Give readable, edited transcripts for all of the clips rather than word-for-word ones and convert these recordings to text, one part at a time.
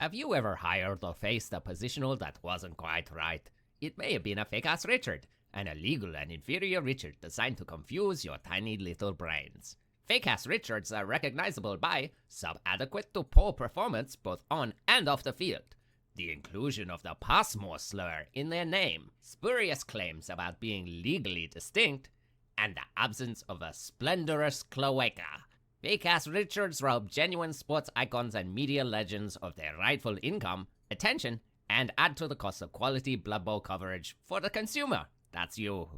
Have you ever hired or faced a positional that wasn't quite right? It may have been a fake-ass Richard, an illegal and inferior Richard designed to confuse your tiny little brains. Fake-ass Richards are recognizable by sub-adequate to poor performance both on and off the field, the inclusion of the Passmore slur in their name, spurious claims about being legally distinct, and the absence of a splendorous cloaca. Fake-ass Richards rob genuine sports icons and media legends of their rightful income, attention, and add to the cost of quality Blood Bowl coverage for the consumer. That's you.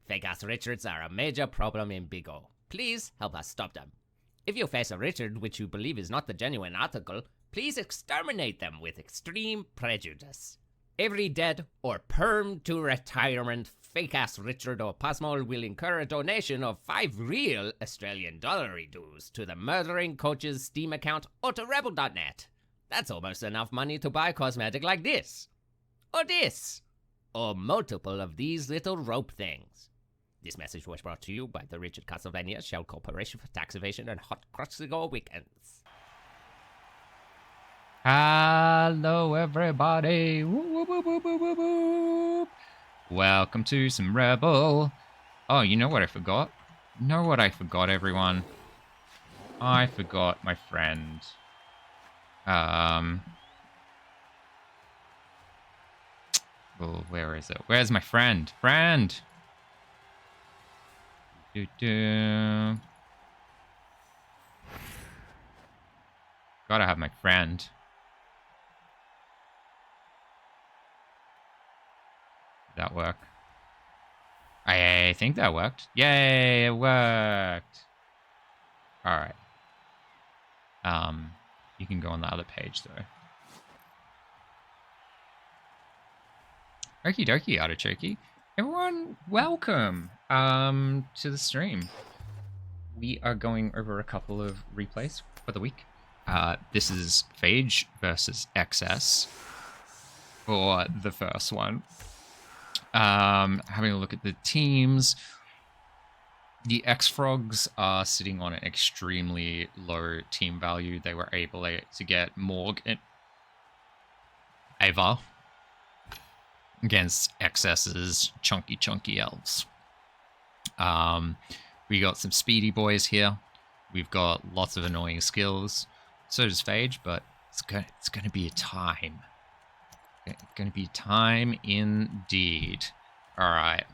Fake-ass Richards are a major problem in Big O. Please help us stop them. If you face a Richard which you believe is not the genuine article, please exterminate them with extreme prejudice. Every dead or perm to retirement fake-ass Richard or Passmore will incur a donation of 5 real Australian dollary dues to the murdering coach's Steam account or to rebel.net. That's almost enough money to buy cosmetic like this. Or this. Or multiple of these little rope things. This message was brought to you by the Richard Castlevania Shell Corporation for Tax Evasion and Hot Cross-Go Weekends. Hello, everybody. Whoop, whoop, whoop, whoop, whoop, whoop. Welcome to some Rebel. Oh, you know what I forgot? Everyone? I forgot my friend. Oh, where is it? Where's my friend? Friend! Gotta have my friend. Did that work? I think that worked. Yay, it worked. Alright. You can go on the other page though. Okie dokie, artichoke. Everyone, welcome to the stream. We are going over a couple of replays for the week. This is Phage versus XS for the first one. Having a look at the teams. The X-Frogs are sitting on an extremely low team value. They were able to get Morg and Ava against XS's chunky elves. We got some speedy boys here. We've got lots of annoying skills. So does Phage, but it's gonna be a time. It's gonna be time indeed. All right.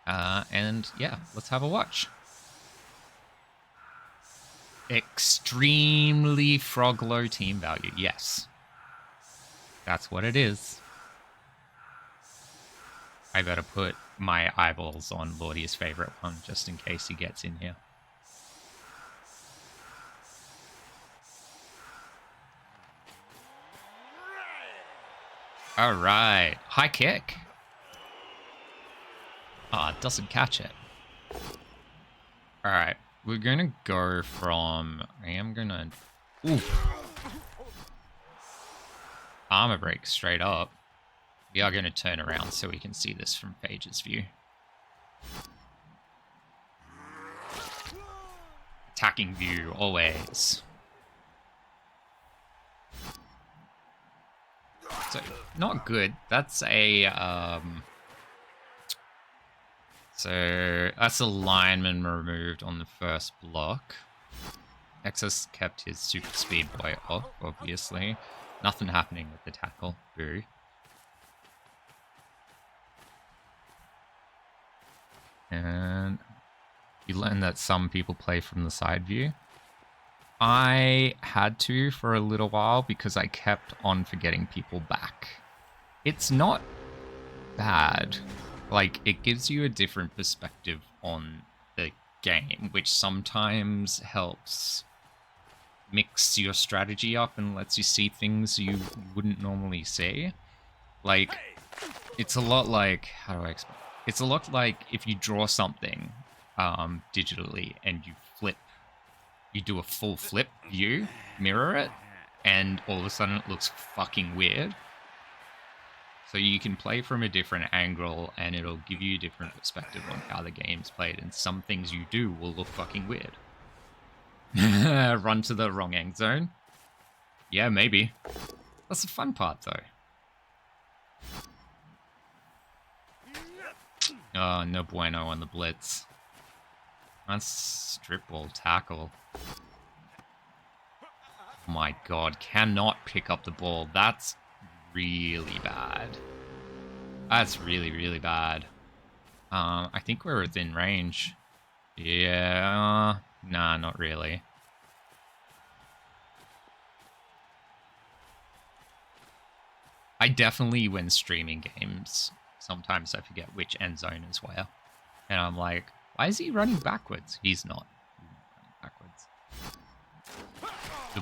And yeah, let's have a watch. Extremely frog low team value. Yes, that's what it is. I better put my eyeballs on Lordy's favorite one just in case he gets in here. All right, high kick. Ah, doesn't catch it. All right, we're gonna go from. Oof. Armor break straight up. We are gonna turn around so we can see this from Phage's view. Attacking view always. So, not good. That's a, So, that's a lineman removed on the first block. XS kept his super speed boy off, obviously. Nothing happening with the tackle. Boo. And you learn that some people play from the side view. I had to for a little while because I kept on forgetting people back. It's not bad. Like, it gives you a different perspective on the game, which sometimes helps mix your strategy up and lets you see things you wouldn't normally see. Like, it's a lot like, how do I explain? It's a lot like if you draw something digitally and you flip. You do a full flip view, mirror it, and all of a sudden it looks fucking weird. So you can play from a different angle and it'll give you a different perspective on how the game's played, and some things you do will look fucking weird. Run to the wrong end zone. Yeah, maybe. That's the fun part, though. Oh, no bueno on the blitz. That's strip ball tackle. Oh my god, cannot pick up the ball. That's really bad. That's really, really bad. I think we're within range. Yeah, nah, not really. I definitely, when streaming games, sometimes I forget which end zone is where. And I'm like, why is he running backwards? He's not running backwards.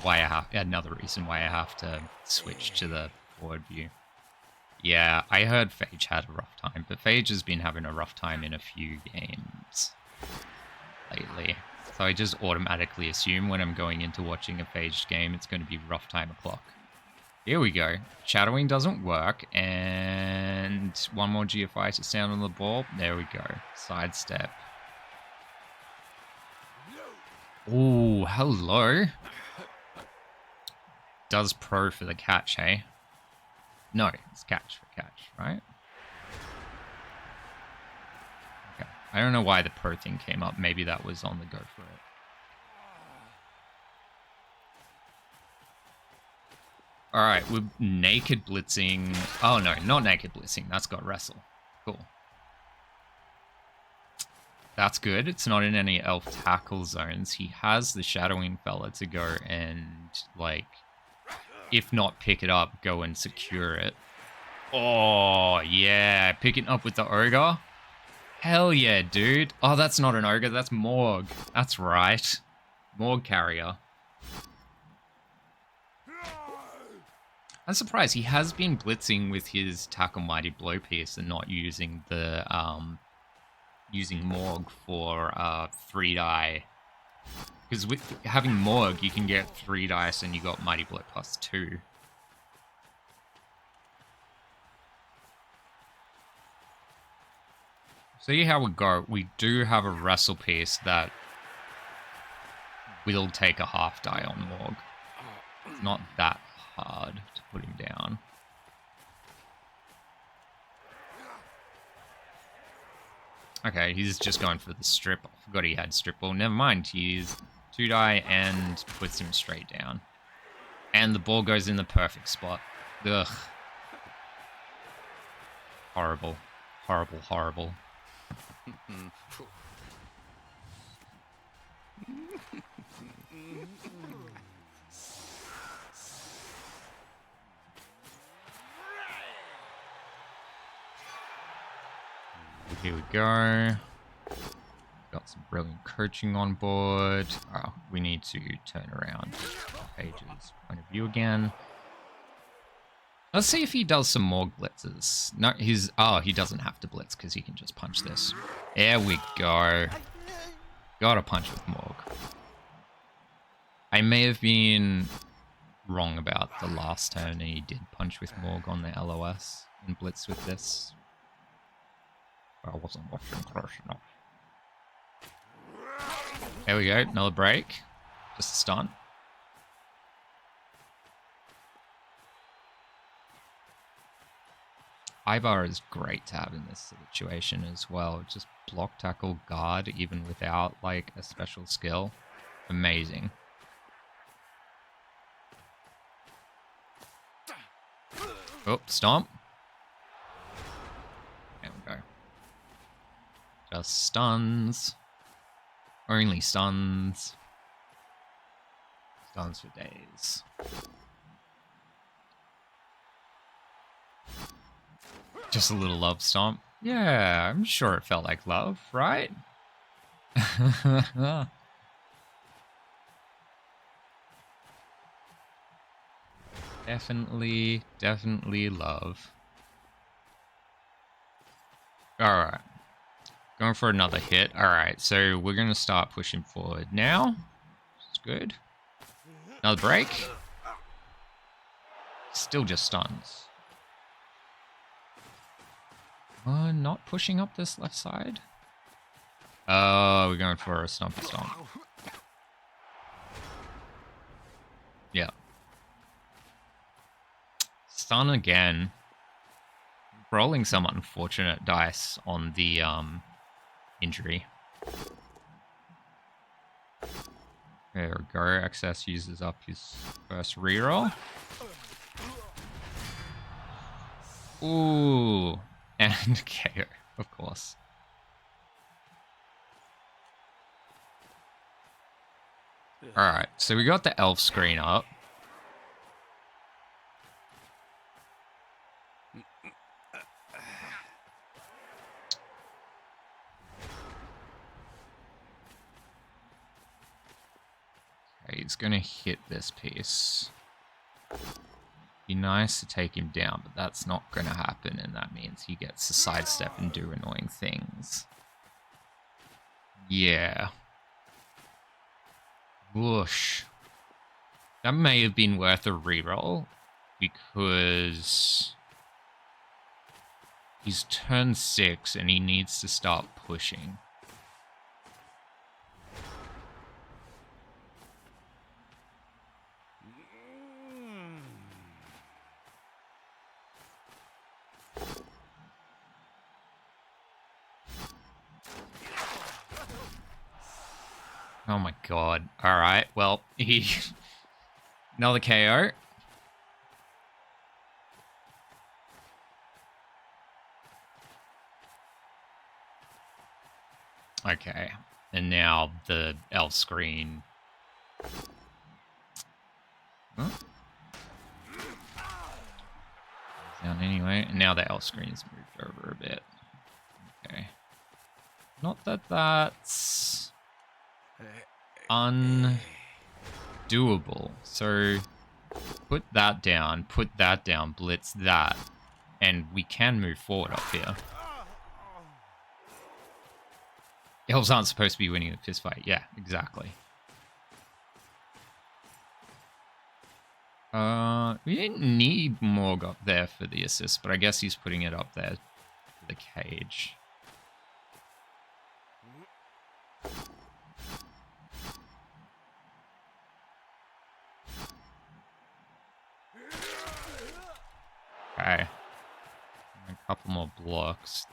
Why I have, another reason why I have to switch to the forward view. Yeah, I heard Phage had a rough time, but Phage has been having a rough time in a few games lately. So I just automatically assume when I'm going into watching a Phage game, it's going to be rough time o'clock. Here we go. Shadowing doesn't work, and one more GFI to stand on the ball. There we go. Sidestep. Oh, hello. Does pro for the catch, hey? No, it's catch for catch, right? Okay. I don't know why the pro thing came up. Maybe that was on the go for it. Alright, we're naked blitzing. Oh no, not naked blitzing. That's got wrestle. Cool. That's good. It's not in any elf tackle zones. He has the shadowing fella to go and, like, if not pick it up, go and secure it. Oh, yeah. Picking up with the ogre. Hell yeah, dude. Oh, that's not an ogre. That's Morg. That's right. Morg carrier. I'm surprised. He has been blitzing with his tackle mighty blow piece and not using the using Morg for 3 die. Because with having Morg, you can get 3 dice and you got mighty blow plus 2. See how we go. We do have a wrestle piece that will take a half die on Morg. It's not that hard to put him down. Okay, he's just going for the strip. I forgot he had strip ball. Never mind. He's 2 die and puts him straight down. And the ball goes in the perfect spot. Ugh. Horrible. Horrible, horrible. Here we go. Got some brilliant coaching on board. Oh, we need to turn around Phage's point of view again. Let's see if he does some more blitzes. No, he doesn't have to blitz because he can just punch this. There we go. Gotta punch with Morg. I may have been wrong about the last turn and he did punch with Morg on the LOS and blitz with this. I wasn't watching close enough. There we go, another break. Just a stun. Ibar is great to have in this situation as well. Just block, tackle, guard, even without like a special skill. Amazing. Oh, stomp. There we go. Just stuns. Only stuns. Stuns for days. Just a little love stomp. Yeah, I'm sure it felt like love, right? Definitely, definitely love. Alright. Going for another hit. Alright, so we're going to start pushing forward now. It's good. Another break. Still just stuns. Not pushing up this left side. Oh, we're going for a stumpy stomp. Yeah. Stun again. Rolling some unfortunate dice on the injury. There we go. XS uses up his first reroll. Ooh. And KO, of course. Alright, so we got the elf screen up. Okay, he's gonna hit this piece. Be nice to take him down, but that's not gonna happen, and that means he gets to sidestep and do annoying things. Yeah. Whoosh. That may have been worth a reroll, because he's turn 6 and he needs to start pushing. Oh my god. Alright, well, he... Another KO. Okay. And now the elf screen. Huh? Down anyway. And now the elf screen's moved over a bit. Okay. Not that that's undoable. So put that down, blitz that, and we can move forward up here. Elves aren't supposed to be winning the fist fight. Yeah, exactly. We didn't need Morg up there for the assist, but I guess he's putting it up there for the cage. Okay. A couple more blocks.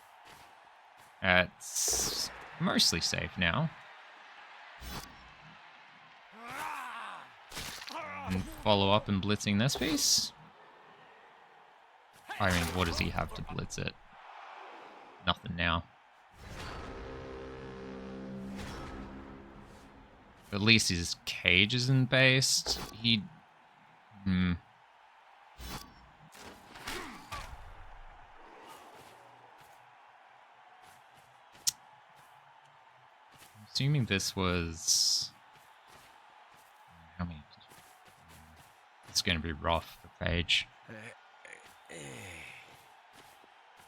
It's mostly safe now. And follow up and blitzing this piece. I mean, what does he have to blitz it? Nothing now. At least his cage isn't based. He... Assuming this was... How many? It's going to be rough for Phage. Does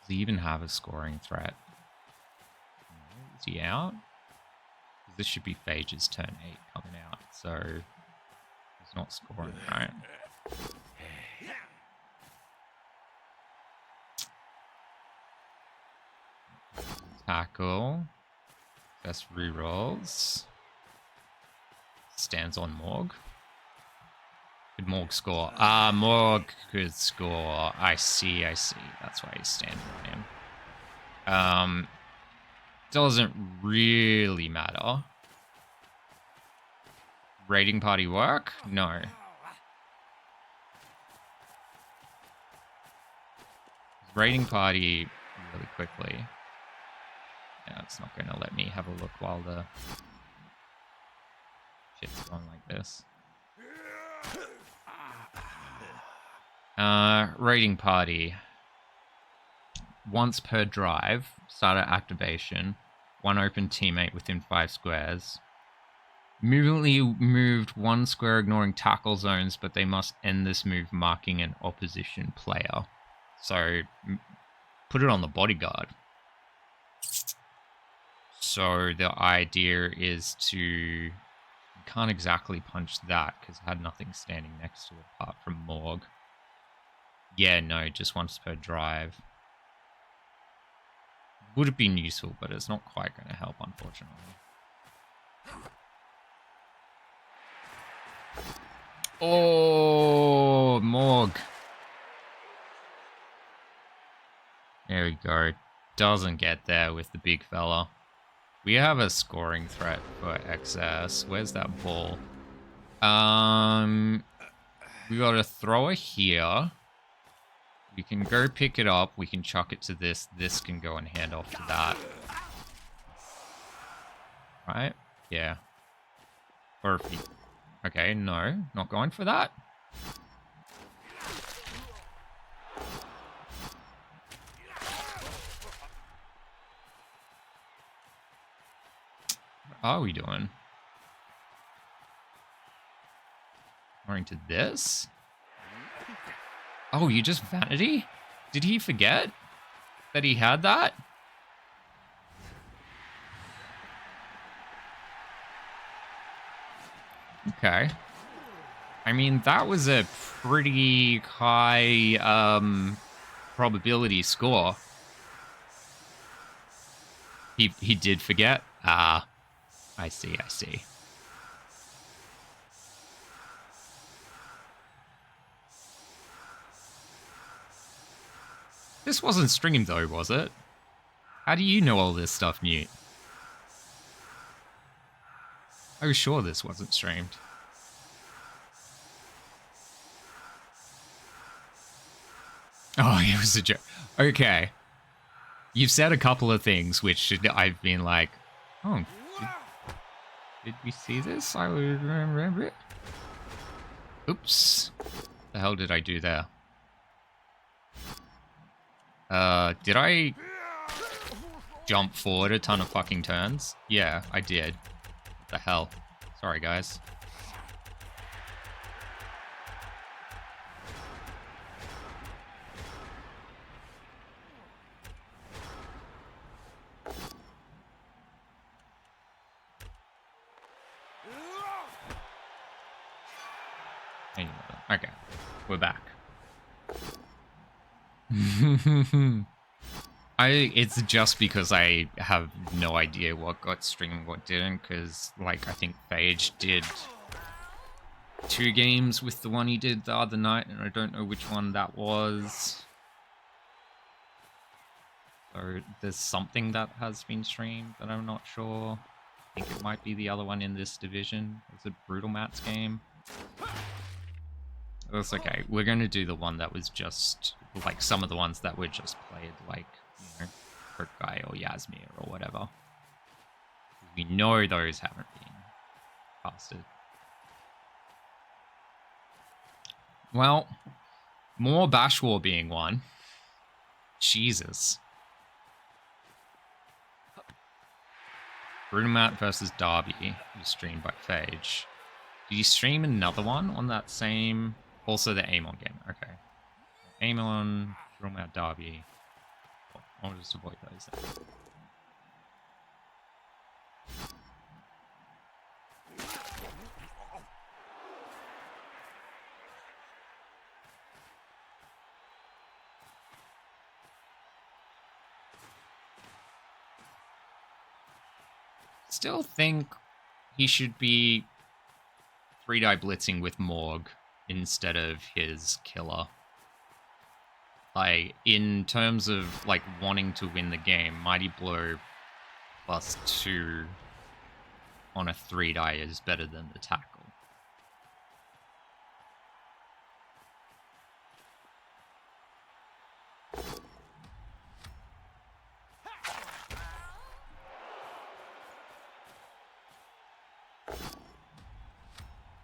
he even have a scoring threat? Is he out? This should be Phage's turn 8 coming out, so he's not scoring, right? Tackle. Best rerolls. Stands on Morg. Could Morg score? Morg could score. I see. That's why he's standing on him. Doesn't really matter. Raiding party work? No. Raiding party really quickly. Yeah, it's not going to let me have a look while the shit's going like this. Raiding party. Once per drive, starter activation, one open teammate within 5 squares. Immediately moved 1 square ignoring tackle zones, but they must end this move marking an opposition player. So, put it on the bodyguard. So the idea is to... You can't exactly punch that, because it had nothing standing next to it apart from Morg. Yeah, no, just once per drive. Would have been useful, but it's not quite going to help, unfortunately. Oh, Morg. There we go. Doesn't get there with the big fella. We have a scoring threat for XS. Where's that ball? We got a thrower here. We can go pick it up. We can chuck it to this. This can go and hand off to that. Right? Yeah. Or if he... Okay, no. Not going for that. What are we doing? Going to this? Oh, you just vanity? Did he forget that he had that? Okay. I mean, that was a pretty high probability score. He did forget? Ah, I see, I see. This wasn't streamed though, was it? How do you know all this stuff, Newt? I was sure this wasn't streamed. Oh, it was a joke. Okay. You've said a couple of things which I've been like, oh, did we see this? I would remember it. Oops. The hell did I do there? Did I jump forward a ton of fucking turns? Yeah, I did. What the hell? Sorry, guys. Okay, we're back. It's just because I have no idea what got streamed and what didn't, because, like, I think Phage did 2 games with the one he did the other night, and I don't know which one that was. So there's something that has been streamed that I'm not sure. I think it might be the other one in this division. It's a Brutal Mats game. That's okay. We're going to do the one that was just, like, some of the ones that were just played, like, you know, Hurt Guy or Yasmir or whatever. We know those haven't been casted. Well, more Bash War being one. Jesus. Brunomat versus Derby was streamed by Phage. Did you stream another one on that same... Also the Amon game, okay. Amon, Brunomat, Derby. I'll just avoid those then. Still think he should be 3-die blitzing with Morg instead of his killer. Like, in terms of, like, wanting to win the game, Mighty Blow +2 on a 3-die is better than the tackle.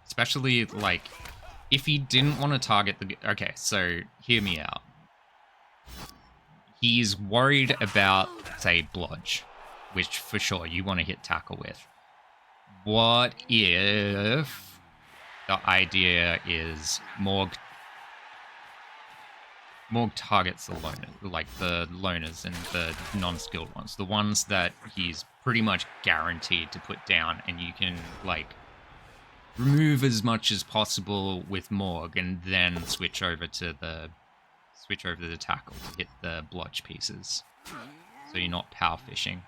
Especially, like, if he didn't want to target the... Okay, so, hear me out. He's worried about, say, Blodge, which, for sure, you want to hit tackle with. What if the idea is Morg targets the loner, like the loners and the non-skilled ones, the ones that he's pretty much guaranteed to put down, and you can, like, remove as much as possible with Morg, and then switch over to the tackle to hit the blotch pieces, so you're not power fishing.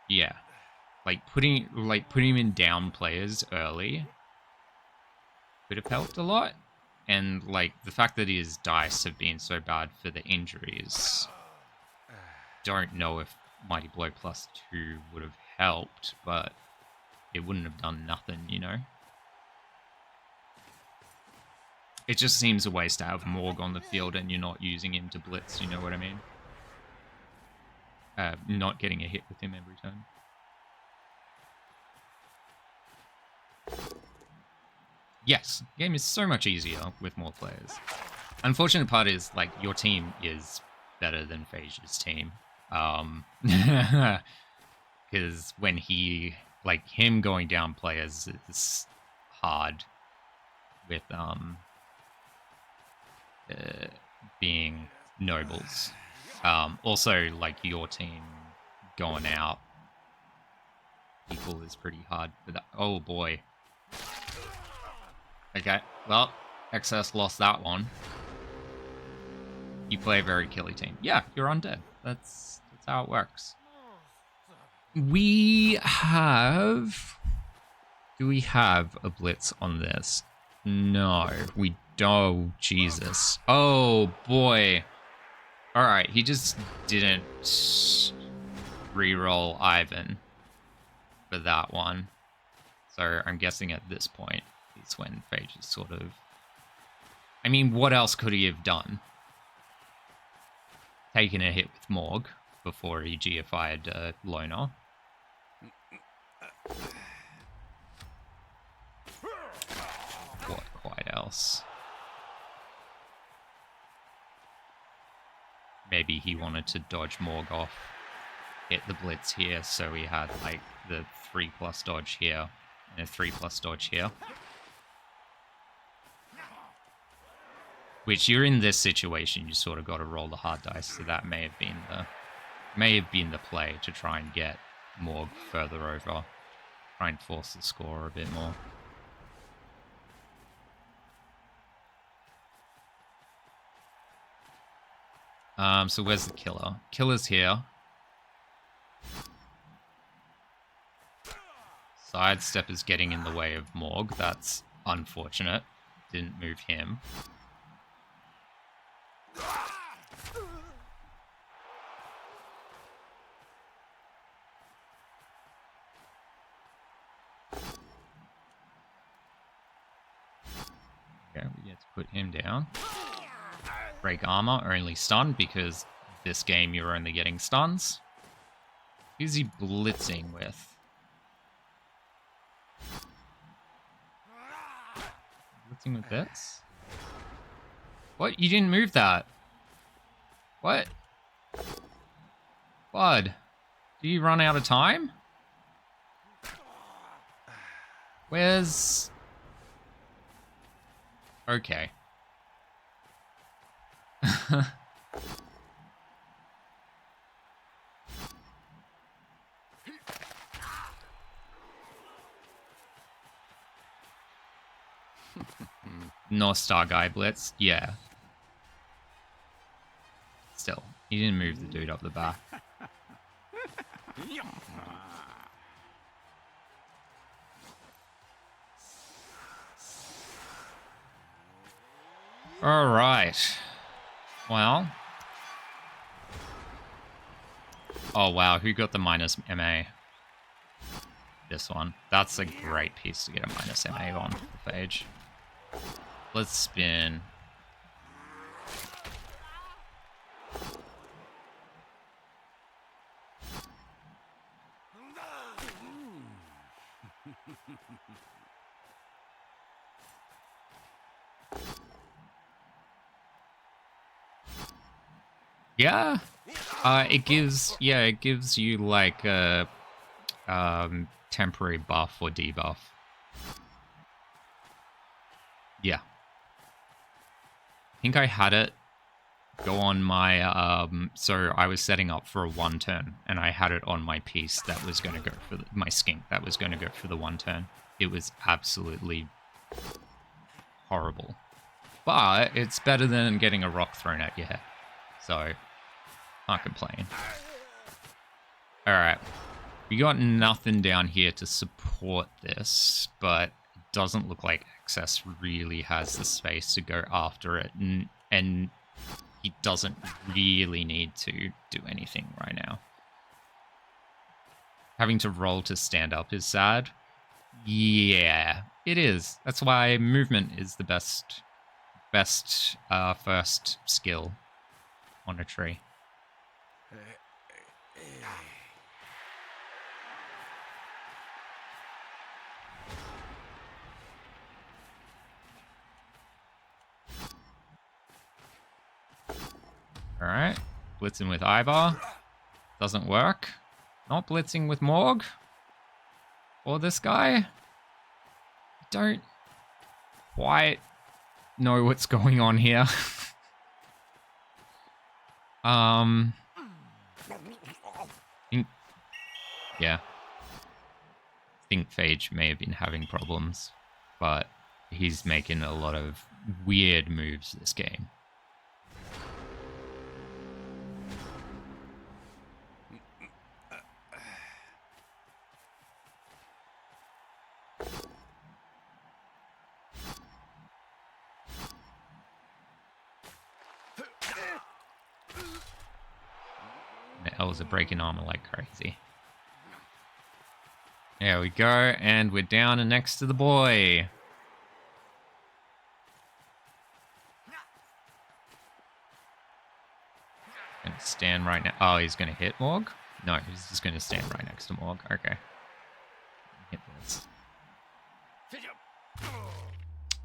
Yeah, like putting him in down players early could have helped a lot. And, like, the fact that his dice have been so bad for the injuries, don't know if Mighty Blow +2 would have helped, but it wouldn't have done nothing, you know? It just seems a waste to have Morg on the field and you're not using him to blitz, you know what I mean? Not getting a hit with him every turn. Yes, game is so much easier with more players. Unfortunate part is, like, your team is better than Phage's team. Because when he, like, him going down players is hard with, being nobles. Also, like, your team going out people is pretty hard for that. Oh, boy. Okay, well, XS lost that one. You play a very killy team. Yeah, you're undead. That's how it works. We have... Do we have a blitz on this? No, we don't. Jesus. Oh, boy. Alright, he just didn't reroll Ivan for that one. So I'm guessing at this point is when Phage is sort of... I mean, what else could he have done? Taken a hit with Morg before he GFI'd Loner. What quite else? Maybe he wanted to dodge Morg off, hit the blitz here, so he had like the 3+ dodge here and a 3+ dodge here. Which, you're in this situation, you sort of got to roll the hard dice, so that may have been the play to try and get Morg further over, try and force the score a bit more. So where's the killer? Killer's here. Sidestep is getting in the way of Morg. That's unfortunate. Didn't move him. Okay, we get to put him down. Break armor, only stun, because this game you're only getting stuns. Who's he blitzing with? Blitzing with this? What? You didn't move that? What? Bud, do you run out of time? Where's... Okay. North Star guy blitz, yeah. Still, he didn't move the dude up the back. All right. Well. Oh, wow. Who got the minus MA? This one. That's a great piece to get a minus MA on for Phage. Let's spin. Yeah, it gives you like a temporary buff or debuff. Yeah, I think I had it go on my so I was setting up for a 1 turn, and I had it on my piece that was going to go for my skink that was going to go for the 1 turn. It was absolutely horrible, but it's better than getting a rock thrown at your head. So, can't complain. Alright. We got nothing down here to support this, but doesn't look like XS really has the space to go after it, and he doesn't really need to do anything right now. Having to roll to stand up is sad. Yeah, it is. That's why movement is the best first skill on a tree. Alright, blitzing with Ivar. Doesn't work. Not blitzing with Morg. Or this guy. I don't quite know what's going on here. Yeah. I think Phage may have been having problems, but he's making a lot of weird moves this game. The L's are breaking armor like crazy. There we go, and we're down and next to the boy. Gonna stand right now. Oh, he's gonna hit Morg? No, he's just gonna stand right next to Morg. Okay. Hit this.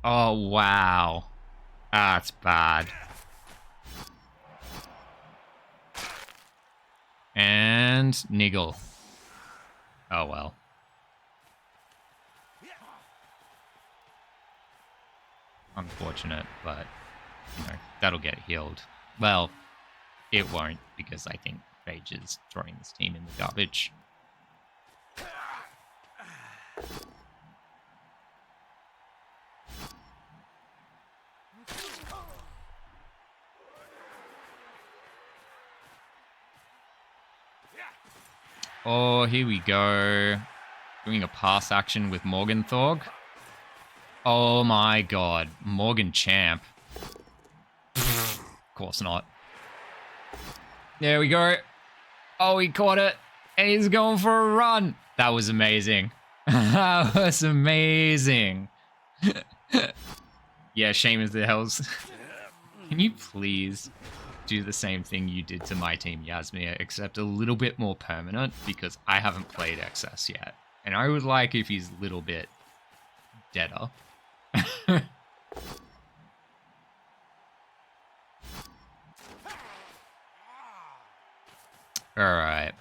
Oh, wow. That's bad. And niggle. Oh, well. Unfortunate, but, you know, that'll get healed. Well, it won't, because I think Phage is throwing this team in the garbage. Oh, here we go. Doing a pass action with Morgenthorg. Oh my god. Morgan Champ. Of course not. There we go. Oh, he caught it. And he's going for a run. That was amazing. That was amazing. Yeah, shame as the hells. Can you please do the same thing you did to my team, Yasmir, except a little bit more permanent, because I haven't played XS yet. And I would like if he's a little bit deader. Alright.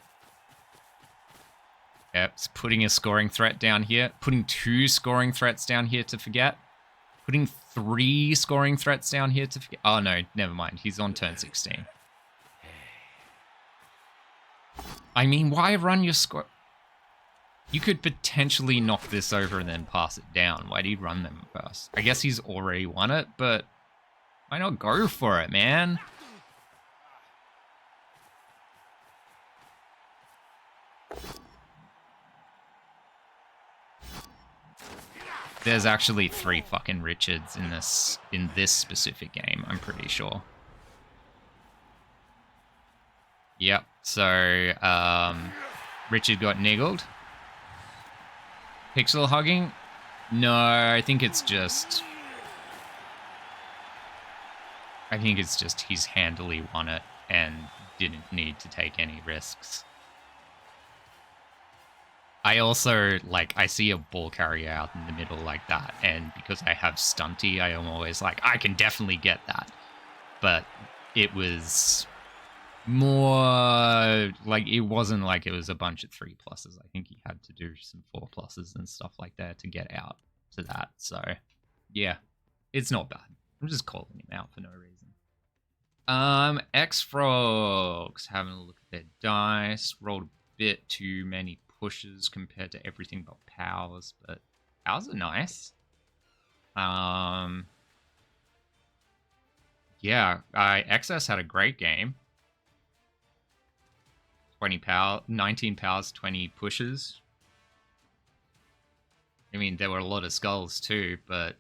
Yep, it's putting a scoring threat down here. Putting 2 scoring threats down here to forget. Putting 3 scoring threats down here to forget. Oh no, never mind. He's on turn 16. I mean, why run your score? You could potentially knock this over and then pass it down. Why do you run them first? I guess he's already won it, but why not go for it, man? There's actually 3 fucking Richards in this specific game, I'm pretty sure. Yep, so Richard got niggled. Pixel hugging? No, I think it's just he's handily won it and didn't need to take any risks. I also, like, I see a ball carrier out in the middle like that, and because I have stunty, I am always like, I can definitely get that. But it was more, like, it wasn't like it was a bunch of 3+. I think he had to do some 4+ and stuff like that to get out to that. So, yeah, it's not bad. I'm just calling him out for no reason. X-Frogs, having a look at their dice, rolled a bit too many pushes compared to everything but powers, but powers are nice. Yeah, XS had a great game. 20 power, 19 powers, 20 pushes. I mean, there were a lot of skulls too, but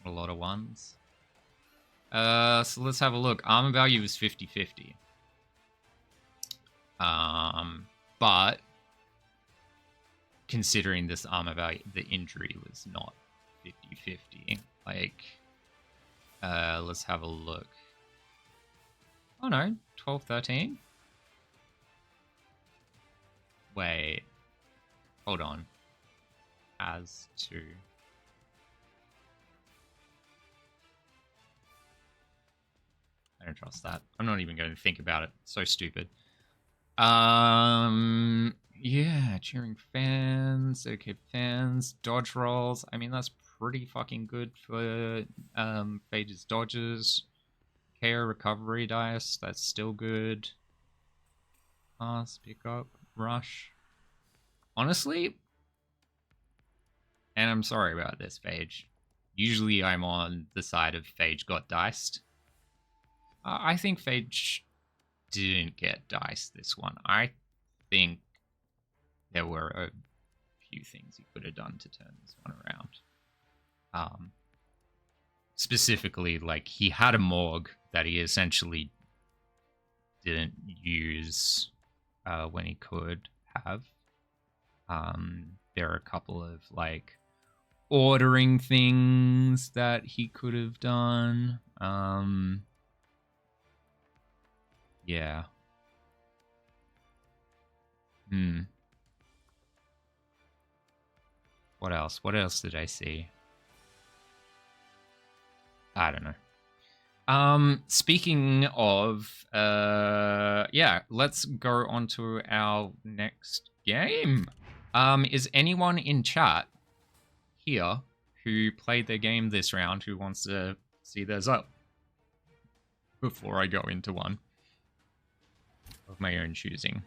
a lot of ones. So let's have a look. Armor value was 50-50. But considering this armor value, the injury was not 50-50. Like, let's have a look. Oh no, 12-13? Wait. Hold on. As to... I don't trust that. I'm not even going to think about it. So stupid. Yeah, cheering fans, dedicated fans, dodge rolls. I mean, that's pretty fucking good for Phage's dodges. KO recovery dice, that's still good. Pass, pick up, rush. Honestly, and I'm sorry about this, Phage. Usually I'm on the side of Phage got diced. I think Phage didn't get diced this one. I think there were a few things he could have done to turn this one around. Specifically, like, he had a morgue that he essentially didn't use when he could have. There are a couple of, like, ordering things that he could have done. Yeah. What else? What else did I see? I don't know. Speaking of, yeah, let's go on to our next game. Is anyone in chat here who played their game this round who wants to see theirs up before I go into one of my own choosing?